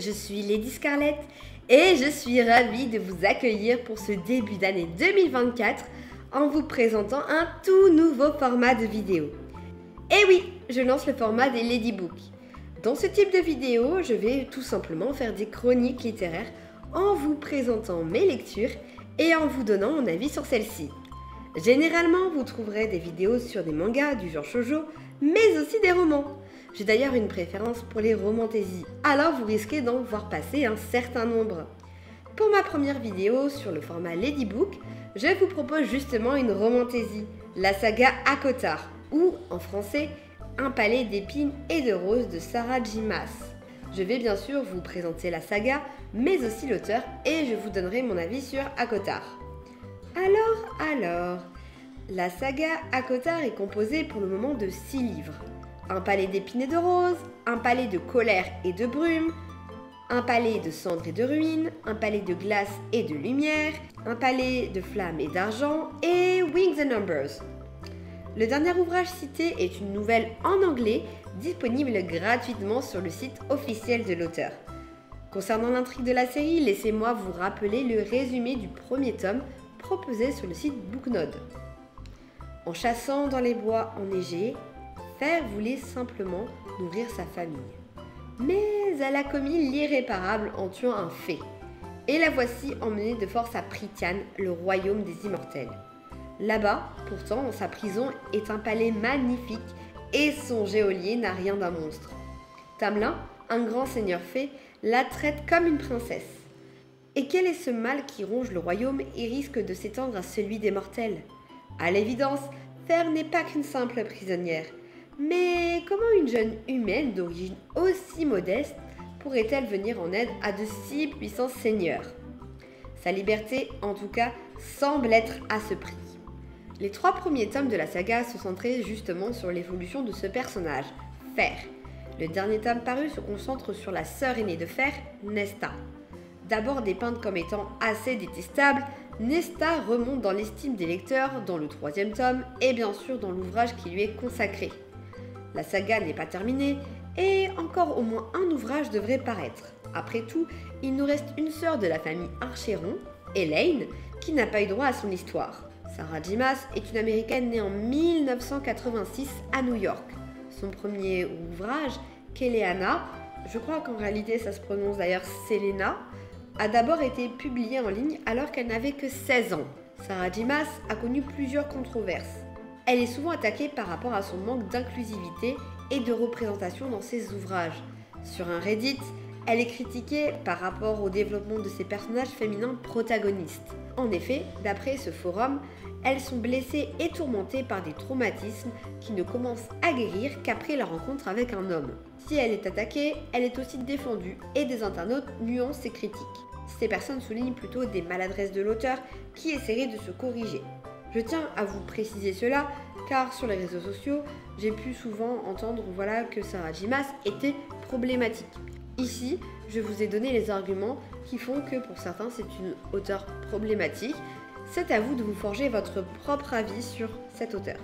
je suis Lady Scarlett et je suis ravie de vous accueillir pour ce début d'année 2024 en vous présentant un tout nouveau format de vidéo. Et oui, je lance le format des Ladybooks. Dans ce type de vidéo, je vais tout simplement faire des chroniques littéraires en vous présentant mes lectures et en vous donnant mon avis sur celles-ci. Généralement, vous trouverez des vidéos sur des mangas du genre shoujo, mais aussi des romans. J'ai d'ailleurs une préférence pour les romantaisies, alors vous risquez d'en voir passer un certain nombre. Pour ma première vidéo sur le format Ladybook, je vous propose justement une romantaisie, la saga ACOTAR, ou en français, Un palais d'épines et de roses de Sarah J. Maas. Je vais bien sûr vous présenter la saga, mais aussi l'auteur, et je vous donnerai mon avis sur ACOTAR. Alors, la saga ACOTAR est composée pour le moment de 6 livres. Un palais d'épines et de roses, un palais de colère et de brume, un palais de cendres et de ruines, un palais de glace et de lumière, un palais de flammes et d'argent, et Wings and Numbers. Le dernier ouvrage cité est une nouvelle en anglais, disponible gratuitement sur le site officiel de l'auteur. Concernant l'intrigue de la série, laissez-moi vous rappeler le résumé du premier tome proposé sur le site Booknode. En chassant dans les bois enneigés, Fer voulait simplement nourrir sa famille. Mais elle a commis l'irréparable en tuant un fée. Et la voici emmenée de force à Prythian, le royaume des immortels. Là-bas, pourtant, sa prison est un palais magnifique et son geôlier n'a rien d'un monstre. Tamlin, un grand seigneur fée, la traite comme une princesse. Et quel est ce mal qui ronge le royaume et risque de s'étendre à celui des mortels? À l'évidence, Fer n'est pas qu'une simple prisonnière. Mais comment une jeune humaine d'origine aussi modeste pourrait-elle venir en aide à de si puissants seigneurs? Sa liberté, en tout cas, semble être à ce prix. Les 3 premiers tomes de la saga sont centrés justement sur l'évolution de ce personnage, Fer. Le dernier tome paru se concentre sur la sœur aînée de Fer, Nesta. D'abord dépeinte comme étant assez détestable, Nesta remonte dans l'estime des lecteurs dans le 3e tome et bien sûr dans l'ouvrage qui lui est consacré. La saga n'est pas terminée et encore au moins un ouvrage devrait paraître. Après tout, il nous reste une sœur de la famille Archeron, Elaine, qui n'a pas eu droit à son histoire. Sarah J. Maas est une américaine née en 1986 à New York. Son premier ouvrage, Keleana, je crois qu'en réalité ça se prononce d'ailleurs Selena, a d'abord été publié en ligne alors qu'elle n'avait que 16 ans. Sarah J. Maas a connu plusieurs controverses. Elle est souvent attaquée par rapport à son manque d'inclusivité et de représentation dans ses ouvrages. Sur un Reddit, elle est critiquée par rapport au développement de ses personnages féminins protagonistes. En effet, d'après ce forum, elles sont blessées et tourmentées par des traumatismes qui ne commencent à guérir qu'après la rencontre avec un homme. Si elle est attaquée, elle est aussi défendue et des internautes nuancent ses critiques. Ces personnes soulignent plutôt des maladresses de l'auteur qui essaierait de se corriger. Je tiens à vous préciser cela car sur les réseaux sociaux, j'ai pu souvent entendre que Sarah J. Maas était problématique. Ici, je vous ai donné les arguments qui font que pour certains c'est une auteure problématique. C'est à vous de vous forger votre propre avis sur cet auteur.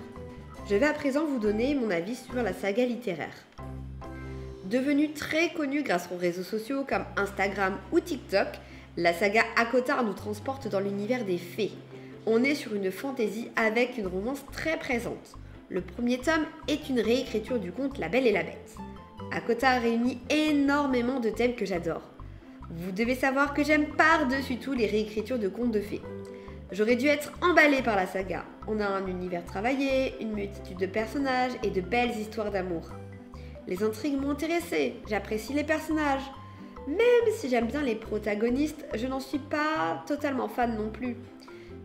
Je vais à présent vous donner mon avis sur la saga littéraire. Devenue très connue grâce aux réseaux sociaux comme Instagram ou TikTok, la saga ACOTAR nous transporte dans l'univers des fées. On est sur une fantaisie avec une romance très présente. Le premier tome est une réécriture du conte La Belle et la Bête. ACOTAR réunit énormément de thèmes que j'adore. Vous devez savoir que j'aime par-dessus tout les réécritures de contes de fées. J'aurais dû être emballée par la saga. On a un univers travaillé, une multitude de personnages et de belles histoires d'amour. Les intrigues m'ont intéressée, j'apprécie les personnages. Même si j'aime bien les protagonistes, je n'en suis pas totalement fan non plus.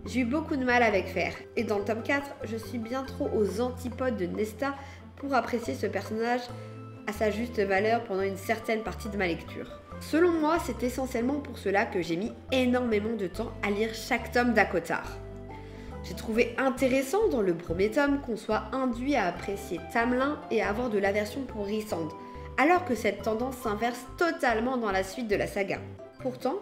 J'ai eu beaucoup de mal avec Fer, et dans le tome 4, je suis bien trop aux antipodes de Nesta pour apprécier ce personnage à sa juste valeur pendant une certaine partie de ma lecture. Selon moi, c'est essentiellement pour cela que j'ai mis énormément de temps à lire chaque tome d'ACOTAR. J'ai trouvé intéressant dans le premier tome qu'on soit induit à apprécier Tamlin et à avoir de l'aversion pour Rhysand, alors que cette tendance s'inverse totalement dans la suite de la saga. Pourtant,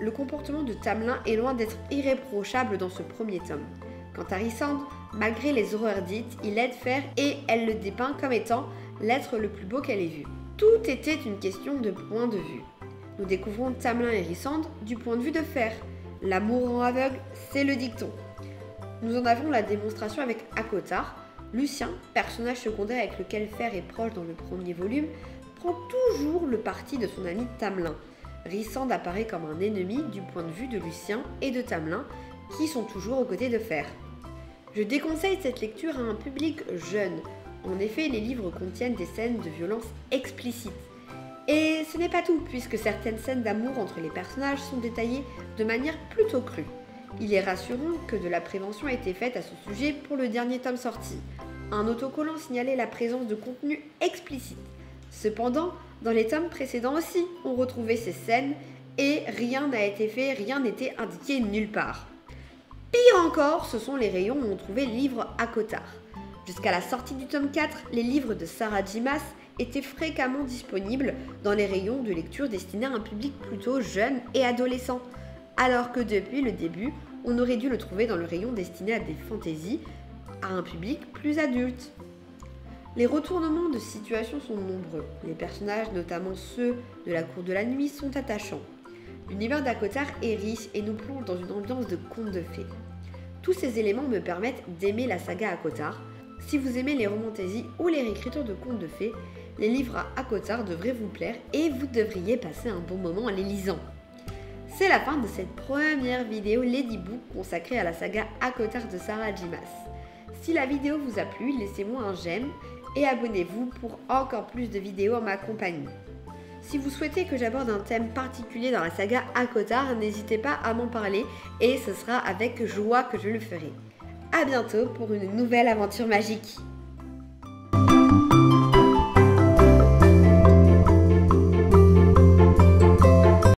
le comportement de Tamlin est loin d'être irréprochable dans ce premier tome. Quant à Rhysand, malgré les horreurs dites, il aide Fer et elle le dépeint comme étant l'être le plus beau qu'elle ait vu. Tout était une question de point de vue. Nous découvrons Tamerlane et Rysand du point de vue de Fer. L'amour rend aveugle, c'est le dicton. Nous en avons la démonstration avec Acotar. Lucien, personnage secondaire avec lequel Fer est proche dans le premier volume, prend toujours le parti de son ami Tamerlane. Rysand apparaît comme un ennemi du point de vue de Lucien et de Tamerlane, qui sont toujours aux côtés de Fer. Je déconseille cette lecture à un public jeune. En effet, les livres contiennent des scènes de violence explicites. Et ce n'est pas tout, puisque certaines scènes d'amour entre les personnages sont détaillées de manière plutôt crue. Il est rassurant que de la prévention a été faite à ce sujet pour le dernier tome sorti. Un autocollant signalait la présence de contenu explicite. Cependant, dans les tomes précédents aussi, on retrouvait ces scènes et rien n'a été fait, rien n'était indiqué nulle part. Pire encore, ce sont les rayons où on trouvait le livre Acotar. Jusqu'à la sortie du tome 4, les livres de Sarah J. Maas étaient fréquemment disponibles dans les rayons de lecture destinés à un public plutôt jeune et adolescent, alors que depuis le début, on aurait dû le trouver dans le rayon destiné à des fantaisies, à un public plus adulte. Les retournements de situation sont nombreux. Les personnages, notamment ceux de la cour de la nuit, sont attachants. L'univers d'Acotar est riche et nous plonge dans une ambiance de conte de fées. Tous ces éléments me permettent d'aimer la saga Acotar. Si vous aimez les romantaisies ou les réécritures de contes de fées, les livres à Acotar devraient vous plaire et vous devriez passer un bon moment en les lisant. C'est la fin de cette première vidéo Ladybook consacrée à la saga Acotar de Sarah J. Maas. Si la vidéo vous a plu, laissez-moi un j'aime et abonnez-vous pour encore plus de vidéos en ma compagnie. Si vous souhaitez que j'aborde un thème particulier dans la saga Acotar, n'hésitez pas à m'en parler et ce sera avec joie que je le ferai. A bientôt pour une nouvelle aventure magique.